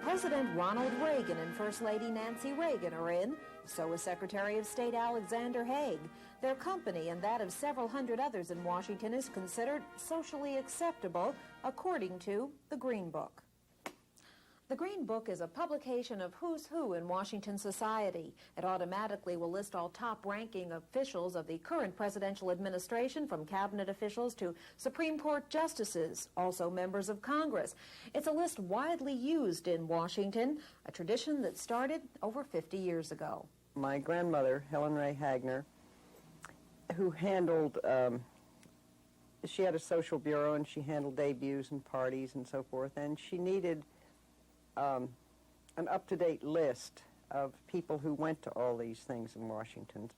President Ronald Reagan and First Lady Nancy Reagan are in. So is Secretary of State Alexander Haig. Their company and that of several hundred others in Washington is considered socially acceptable, according to the Green Book. The Green Book is a publication of who's who in Washington society. It automatically will list all top-ranking officials of the current presidential administration, from cabinet officials to Supreme Court justices, also members of Congress. It's a list widely used in Washington, a tradition that started over 50 years ago. My grandmother, Helen Ray Hagner, who handled, she had a social bureau and she handled debuts and parties and so forth, and she needed an up-to-date list of people who went to all these things in Washington.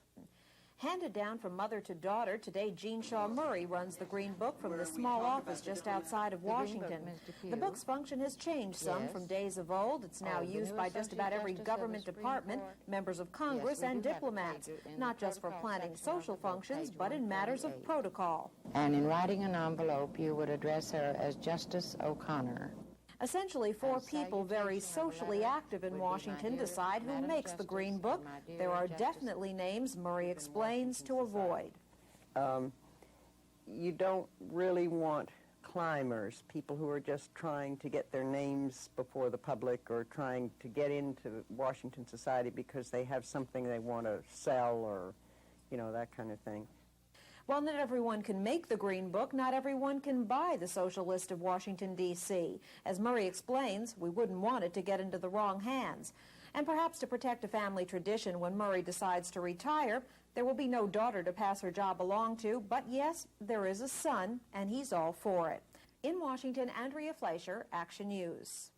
Handed down from mother to daughter, today Jean Shaw Murray runs the Green Book from the small office just outside of Washington. The book's function has changed some from days of old. It's now used by just about every government department, members of Congress, and diplomats, not just for planning social functions, but in matters of protocol. And in writing an envelope, you would address her as Justice O'Connor. Essentially, four people very socially active in Washington decide who makes the Green Book. There are definitely names, Murray explains, to avoid. You don't really want climbers, people who are just trying to get their names before the public or trying to get into Washington society because they have something they want to sell or, you know, that kind of thing. While not everyone can make the Green Book, not everyone can buy the social list of Washington, D.C. As Murray explains, we wouldn't want it to get into the wrong hands. And perhaps to protect a family tradition, when Murray decides to retire, there will be no daughter to pass her job along to, but yes, there is a son, and he's all for it. In Washington, Andrea Fleischer, Action News.